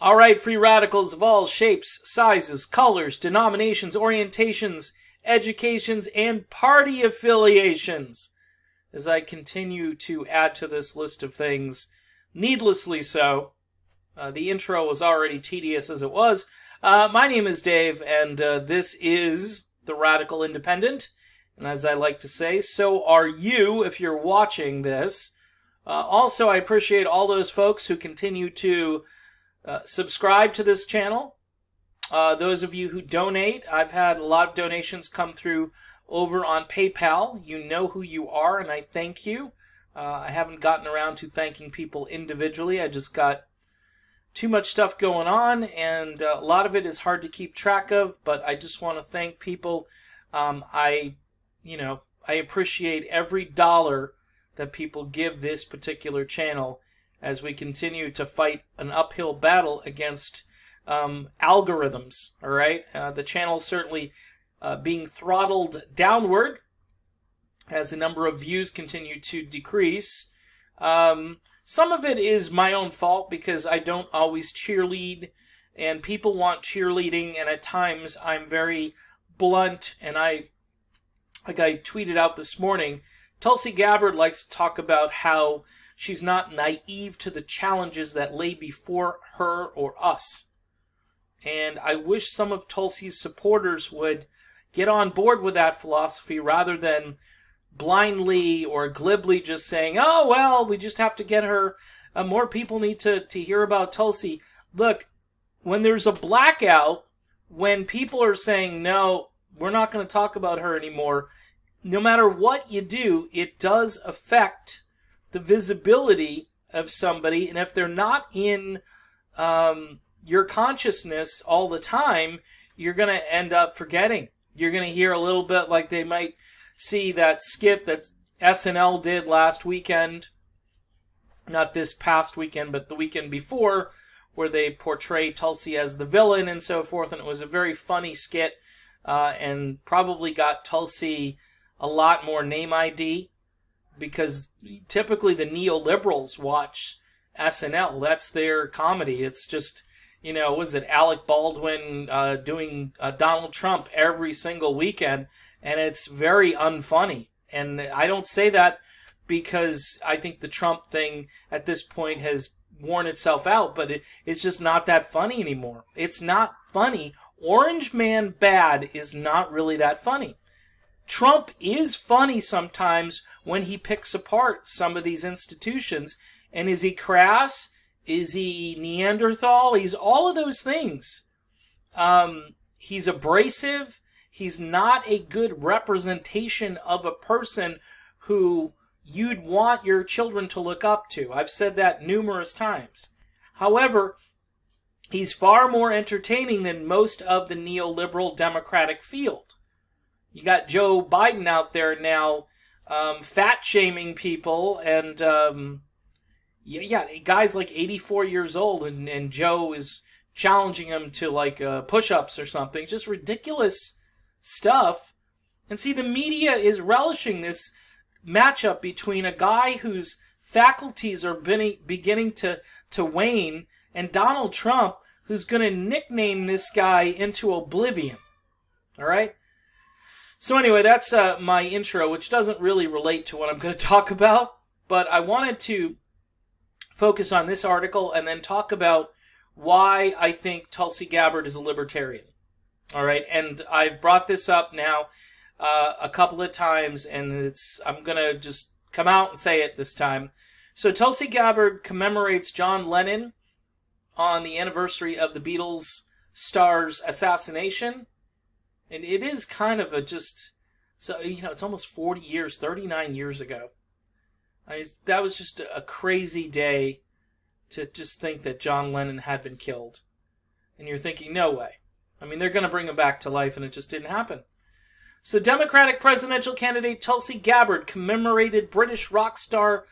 All right, free radicals of all shapes, sizes, colors, denominations, orientations, educations, and party affiliations. As I continue to add to this list of things, needlessly so. The intro was already tedious as it was. My name is Dave, and this is The Radical Independent. And as I like to say, so are you if you're watching this. Also, I appreciate all those folks who continue to subscribe to this channel. Those of you who donate, I've had a lot of donations come through over on PayPal. You know who you are, and I thank you. I haven't gotten around to thanking people individually. I just got too much stuff going on, and a lot of it is hard to keep track of, but I just want to thank people. I appreciate every dollar that people give this particular channel as we continue to fight an uphill battle against algorithms, all right? The channel certainly being throttled downward as the number of views continue to decrease. Some of it is my own fault because I don't always cheerlead, and people want cheerleading, and at times I'm very blunt, and I tweeted out this morning, Tulsi Gabbard likes to talk about how she's not naive to the challenges that lay before her or us. And I wish some of Tulsi's supporters would get on board with that philosophy rather than blindly or glibly just saying, oh, well, we just have to get her. More people need to hear about Tulsi. Look, when there's a blackout, when people are saying, no, we're not going to talk about her anymore, no matter what you do, it does affect the visibility of somebody, and if they're not in your consciousness all the time, you're going to end up forgetting. You're going to hear a little bit like they might see that skit that SNL did last weekend, not this past weekend, but the weekend before, where they portray Tulsi as the villain and so forth, and it was a very funny skit, and probably got Tulsi a lot more name ID, because typically the neoliberals watch SNL. That's their comedy. It's just, was it Alec Baldwin doing Donald Trump every single weekend, and it's very unfunny. And I don't say that because I think the Trump thing at this point has worn itself out, but it's just not that funny anymore. It's not funny. Orange Man Bad is not really that funny. Trump is funny sometimes when he picks apart some of these institutions. And is he crass? Is he Neanderthal? He's all of those things. He's abrasive. He's not a good representation of a person who you'd want your children to look up to. I've said that numerous times. However, he's far more entertaining than most of the neoliberal Democratic field. You got Joe Biden out there now fat-shaming people, and guys like 84 years old, and Joe is challenging him to like push-ups or something. Just ridiculous stuff. And see, the media is relishing this matchup between a guy whose faculties are beginning to wane and Donald Trump, who's going to nickname this guy into oblivion. All right? So anyway, that's my intro, which doesn't really relate to what I'm going to talk about, but I wanted to focus on this article and then talk about why I think Tulsi Gabbard is a libertarian. All right, and I've brought this up now a couple of times, and I'm going to just come out and say it this time. So Tulsi Gabbard commemorates John Lennon on the anniversary of the Beatles star's assassination. And it is kind of it's almost 40 years, 39 years ago. That was just a crazy day to just think that John Lennon had been killed. And you're thinking, no way. They're going to bring him back to life, and it just didn't happen. So Democratic presidential candidate Tulsi Gabbard commemorated British rock star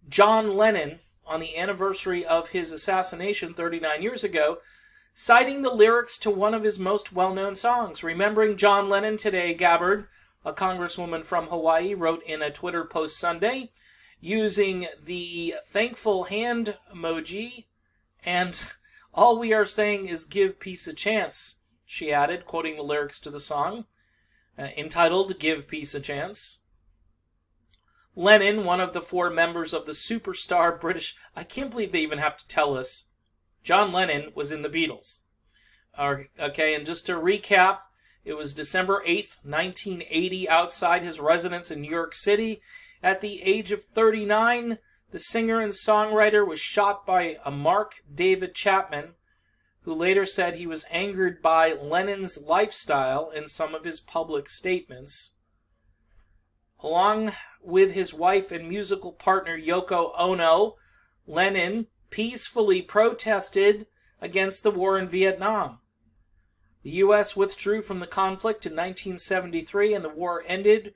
John Lennon on the anniversary of his assassination 39 years ago, citing the lyrics to one of his most well-known songs. Remembering John Lennon today, Gabbard, a congresswoman from Hawaii, wrote in a Twitter post Sunday, using the thankful hand emoji and All we are saying is give peace a chance, she added, quoting the lyrics to the song, entitled Give Peace a Chance. Lennon, one of the 4 members of the superstar British... I can't believe they even have to tell us. John Lennon was in the Beatles. Okay, and just to recap, it was December 8th, 1980, outside his residence in New York City. At the age of 39, the singer and songwriter was shot by a Mark David Chapman, who later said he was angered by Lennon's lifestyle in some of his public statements. Along with his wife and musical partner Yoko Ono, Lennon peacefully protested against the war in Vietnam. The U.S. withdrew from the conflict in 1973, and the war ended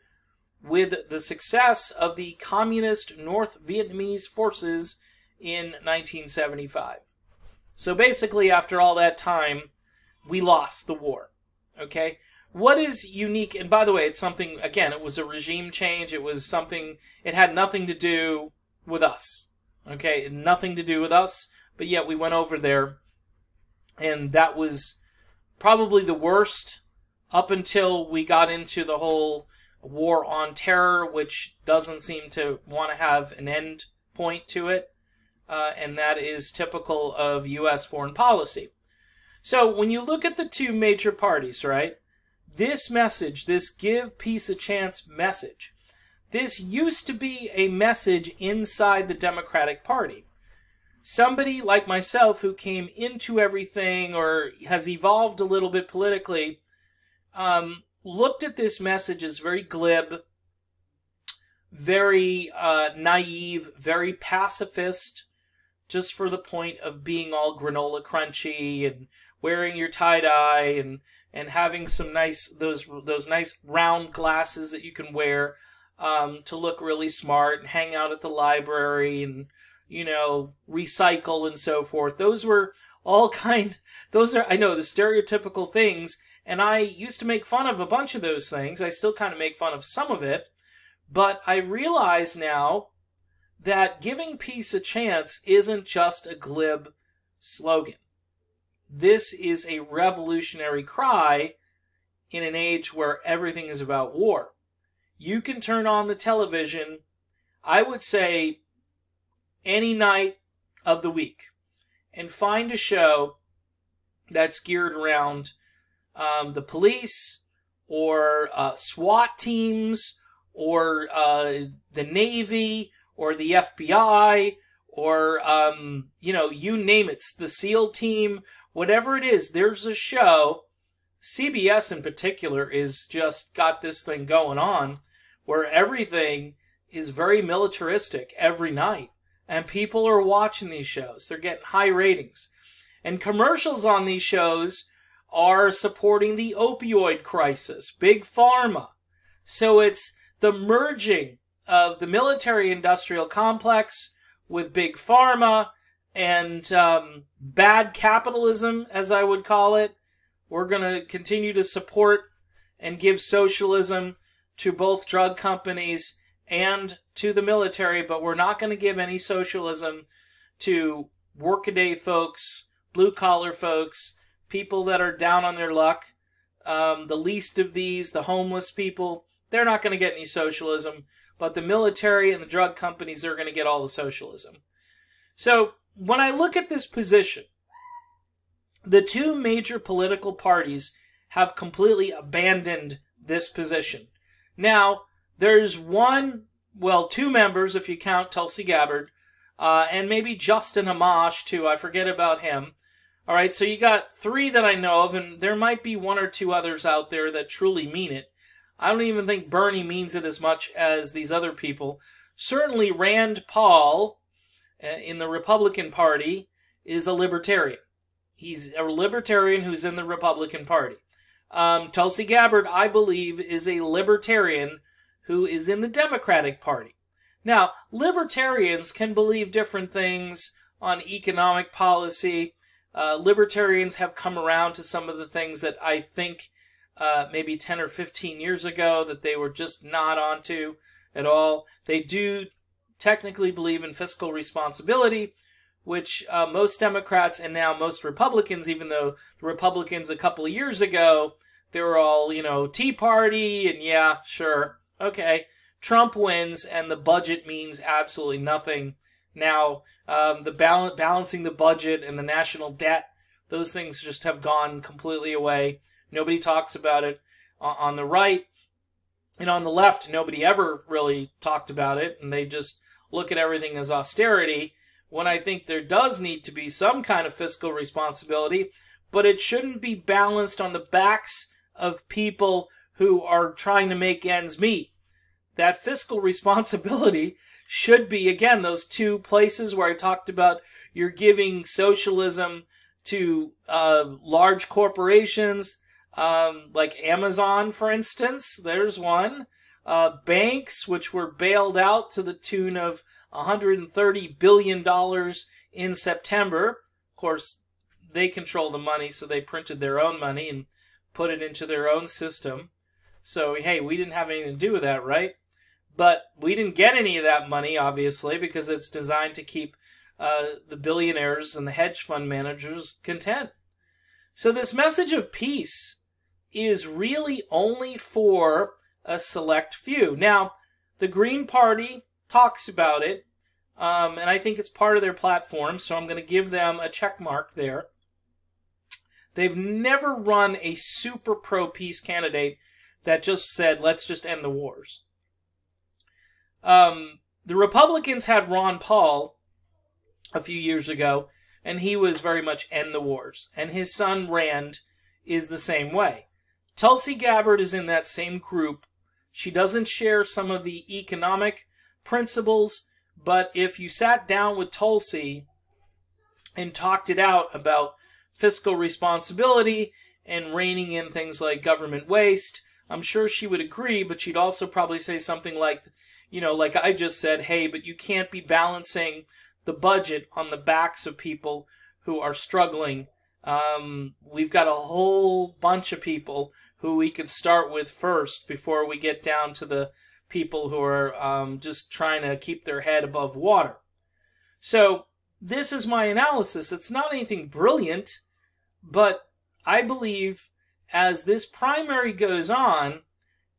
with the success of the communist North Vietnamese forces in 1975. So basically, after all that time, we lost the war. Okay? What is unique, and by the way, it's something, again, it was a regime change, it had nothing to do with us. Okay? Nothing to do with us, but yet we went over there, and that was probably the worst up until we got into the whole war on terror, which doesn't seem to want to have an end point to it, and that is typical of U.S. foreign policy. So when you look at the 2 major parties, right, this message, this give peace a chance message, this used to be a message inside the Democratic Party. Somebody like myself who came into everything or has evolved a little bit politically, looked at this message as very glib, very naive, very pacifist, just for the point of being all granola crunchy and wearing your tie-dye and having some nice, those nice round glasses that you can wear to look really smart and hang out at the library and, recycle and so forth. Those are, I know, the stereotypical things, and I used to make fun of a bunch of those things. I still kind of make fun of some of it, but I realize now that giving peace a chance isn't just a glib slogan. This is a revolutionary cry in an age where everything is about war. You can turn on the television, I would say, any night of the week, and find a show that's geared around the police or SWAT teams or the Navy or the FBI or, you name it, the SEAL team, whatever it is, there's a show. CBS in particular is just got this thing going on where everything is very militaristic every night. And people are watching these shows. They're getting high ratings. And commercials on these shows are supporting the opioid crisis, Big Pharma. So it's the merging of the military-industrial complex with Big Pharma and bad capitalism, as I would call it. We're going to continue to support and give socialism to both drug companies and to the military, but we're not going to give any socialism to workaday folks, blue-collar folks, people that are down on their luck. The least of these, the homeless people, they're not going to get any socialism, but the military and the drug companies are going to get all the socialism. So, when I look at this position, the 2 major political parties have completely abandoned this position. Now, there's 2 members, if you count Tulsi Gabbard, and maybe Justin Amash, too. I forget about him. All right, so you got 3 that I know of, and there might be 1 or 2 others out there that truly mean it. I don't even think Bernie means it as much as these other people. Certainly Rand Paul, in the Republican Party, is a libertarian. He's a libertarian who's in the Republican Party. Tulsi Gabbard, I believe, is a libertarian who is in the Democratic Party. Now, libertarians can believe different things on economic policy. Libertarians have come around to some of the things that I think maybe 10 or 15 years ago that they were just not onto at all. They do technically believe in fiscal responsibility, which most Democrats and now most Republicans, even though the Republicans a couple of years ago, they were all, Tea Party, and yeah, sure, okay. Trump wins, and the budget means absolutely nothing. Now, balancing the budget and the national debt, those things just have gone completely away. Nobody talks about it on the right. And on the left, nobody ever really talked about it, and they just look at everything as austerity, when I think there does need to be some kind of fiscal responsibility, but it shouldn't be balanced on the backs of people who are trying to make ends meet. That fiscal responsibility should be, again, those two places where I talked about you're giving socialism to large corporations, like Amazon, for instance. There's one. Banks, which were bailed out to the tune of $130 billion in September. Of course, they control the money, so they printed their own money and put it into their own system. So, hey, we didn't have anything to do with that, right? But we didn't get any of that money, obviously, because it's designed to keep the billionaires and the hedge fund managers content. So this message of peace is really only for a select few. Now, the Green Party talks about it, and I think it's part of their platform, so I'm going to give them a check mark there. They've never run a super pro-peace candidate that just said, let's just end the wars. The Republicans had Ron Paul a few years ago, and he was very much end the wars. And his son, Rand, is the same way. Tulsi Gabbard is in that same group. She doesn't share some of the economic principles, but if you sat down with Tulsi and talked it out about fiscal responsibility and reining in things like government waste, I'm sure she would agree, but she'd also probably say something like, like I just said, hey, but you can't be balancing the budget on the backs of people who are struggling. We've got a whole bunch of people who we could start with first before we get down to the people who are just trying to keep their head above water. So this is my analysis. It's not anything brilliant, but I believe as this primary goes on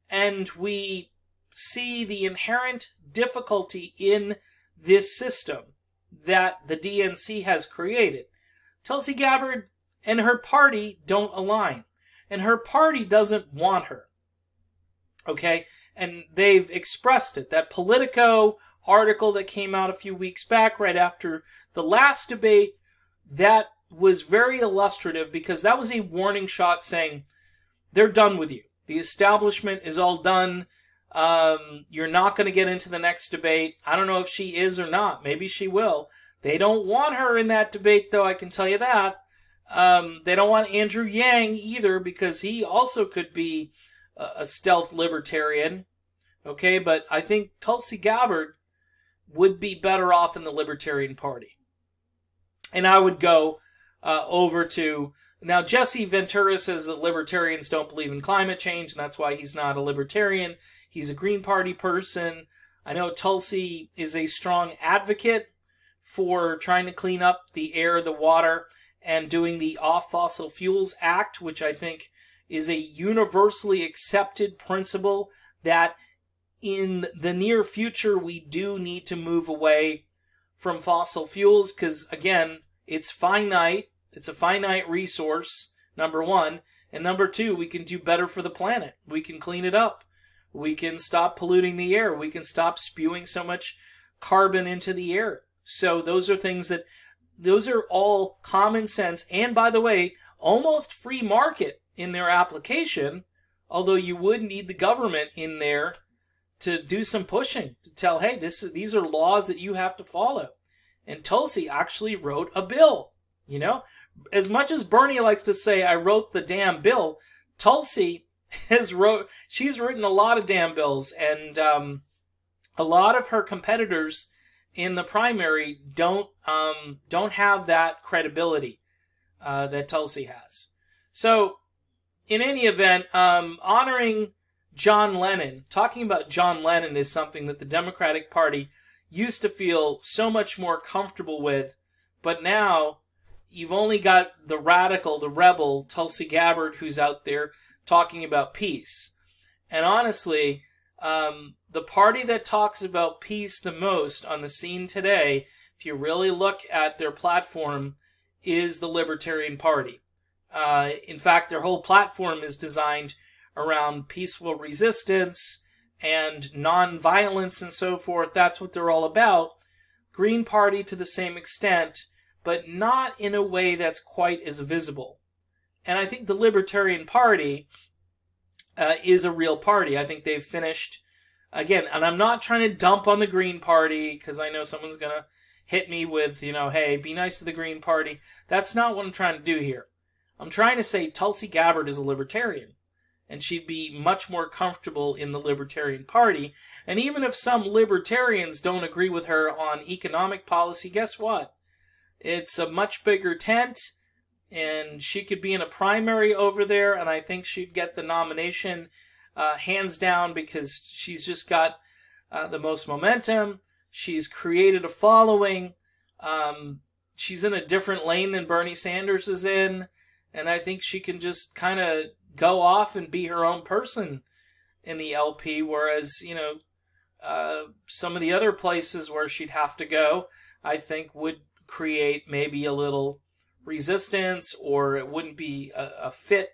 and we see the inherent difficulty in this system that the DNC has created, Tulsi Gabbard and her party don't align. And her party doesn't want her. Okay? And they've expressed it. That Politico article that came out a few weeks back right after the last debate, that was very illustrative because that was a warning shot saying, they're done with you. The establishment is all done. You're not going to get into the next debate. I don't know if she is or not. Maybe she will. They don't want her in that debate, though, I can tell you that. They don't want Andrew Yang either because he also could be a stealth libertarian. Okay, but I think Tulsi Gabbard would be better off in the Libertarian Party. And I would go over to... Now, Jesse Ventura says that libertarians don't believe in climate change, and that's why he's not a libertarian. He's a Green Party person. I know Tulsi is a strong advocate for trying to clean up the air, the water, and doing the Off Fossil Fuels Act, which I think is a universally accepted principle that in the near future we do need to move away from fossil fuels because, again, it's finite. It's a finite resource, number one. And number two, we can do better for the planet. We can clean it up. We can stop polluting the air. We can stop spewing so much carbon into the air. So those are things that, those are all common sense. And by the way, almost free market in their application, although you would need the government in there to do some pushing, to tell, hey, these are laws that you have to follow. And Tulsi actually wrote a bill, you know? As much as Bernie likes to say, I wrote the damn bill, Tulsi she's written a lot of damn bills, and a lot of her competitors in the primary don't have that credibility that Tulsi has. So, in any event, honoring John Lennon, talking about John Lennon is something that the Democratic Party used to feel so much more comfortable with But now you've only got the radical, the rebel, Tulsi Gabbard, who's out there talking about peace. And honestly, the party that talks about peace the most on the scene today, if you really look at their platform, is the Libertarian Party. In fact, their whole platform is designed around peaceful resistance and non-violence and so forth. That's what they're all about. Green Party to the same extent, but not in a way that's quite as visible. And I think the Libertarian Party is a real party. I think they've finished, again, and I'm not trying to dump on the Green Party, because I know someone's going to hit me with, hey, be nice to the Green Party. That's not what I'm trying to do here. I'm trying to say Tulsi Gabbard is a libertarian, and she'd be much more comfortable in the Libertarian Party. And even if some libertarians don't agree with her on economic policy, guess what? It's a much bigger tent, and she could be in a primary over there, and I think she'd get the nomination hands down, because she's just got the most momentum. She's created a following. She's in a different lane than Bernie Sanders is in, and I think she can just kind of go off and be her own person in the LP, whereas, some of the other places where she'd have to go, I think would create maybe a little resistance, or it wouldn't be a fit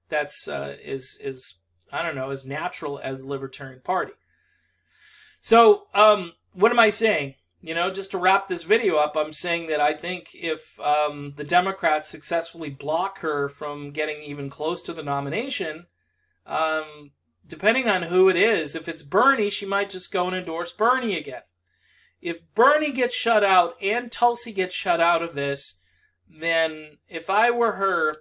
that's as natural as the Libertarian Party. So, what am I saying? Just to wrap this video up, I'm saying that I think if the Democrats successfully block her from getting even close to the nomination, depending on who it is, if it's Bernie, she might just go and endorse Bernie again. If Bernie gets shut out and Tulsi gets shut out of this, then if I were her,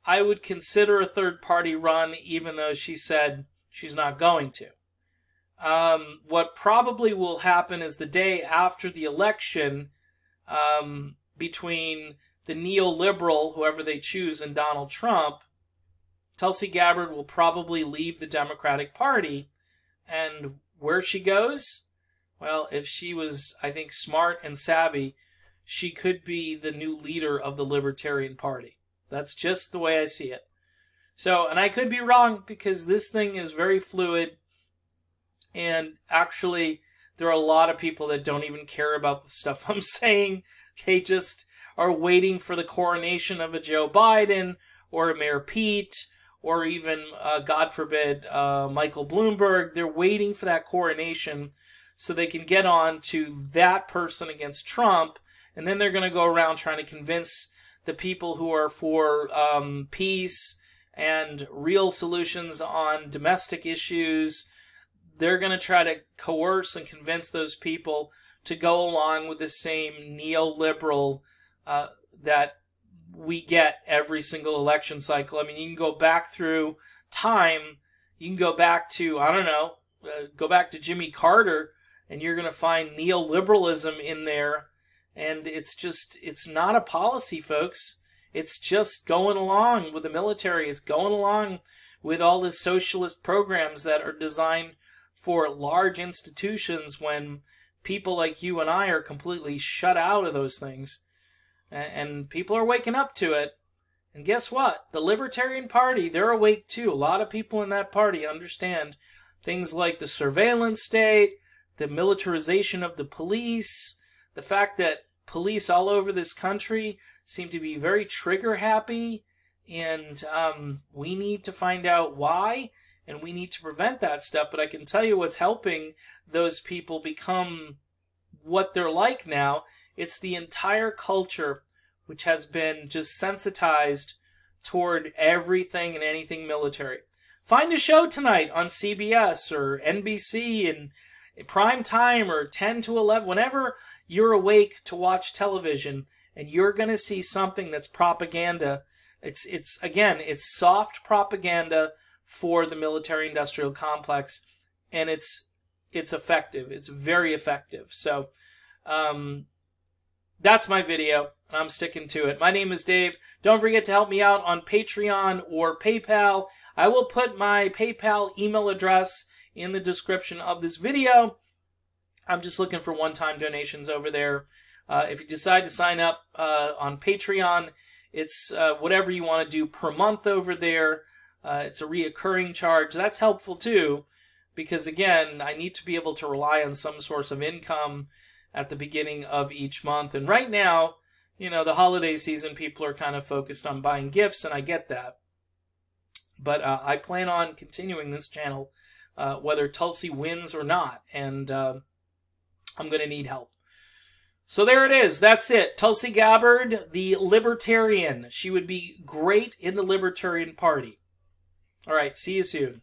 I would consider a third-party run, even though she said she's not going to. What probably will happen is the day after the election, between the neoliberal, whoever they choose, and Donald Trump, Tulsi Gabbard will probably leave the Democratic Party. And where she goes? Well, if she was, I think, smart and savvy, she could be the new leader of the Libertarian Party. That's just the way I see it. So, and I could be wrong, because this thing is very fluid. And actually, there are a lot of people that don't even care about the stuff I'm saying. They just are waiting for the coronation of a Joe Biden, or a Mayor Pete, or even, God forbid, Michael Bloomberg. They're waiting for that coronation so they can get on to that person against Trump, and then they're going to go around trying to convince the people who are for peace and real solutions on domestic issues. They're going to try to coerce and convince those people to go along with the same neoliberal that we get every single election cycle. I mean, you can go back through time. You can go back to, go back to Jimmy Carter, and you're going to find neoliberalism in there. And it's not a policy, folks. It's just going along with the military. It's going along with all the socialist programs that are designed for large institutions, when people like you and I are completely shut out of those things. And people are waking up to it. And guess what? The Libertarian Party, they're awake too. A lot of people in that party understand things like the surveillance state, the militarization of the police, the fact that police all over this country seem to be very trigger happy, and we need to find out why, and we need to prevent that stuff. But I can tell you what's helping those people become what they're like now. It's the entire culture, which has been just sensitized toward everything and anything military. Find a show tonight on CBS or NBC in prime time, or 10 to 11, whenever you're awake to watch television, and you're going to see something that's propaganda. It's soft propaganda for the military-industrial complex, and it's effective. It's very effective. So that's my video, and I'm sticking to it. My name is Dave. Don't forget to help me out on Patreon or PayPal. I will put my PayPal email address in the description of this video. I'm just looking for one-time donations over there. If you decide to sign up on Patreon, it's whatever you want to do per month over there. It's a reoccurring charge. That's helpful too, because again, I need to be able to rely on some source of income at the beginning of each month. And right now, you know, the holiday season, people are kind of focused on buying gifts, and I get that. But I plan on continuing this channel, whether Tulsi wins or not, and I'm going to need help. So there it is. That's it. Tulsi Gabbard, the Libertarian. She would be great in the Libertarian Party. All right, see you soon.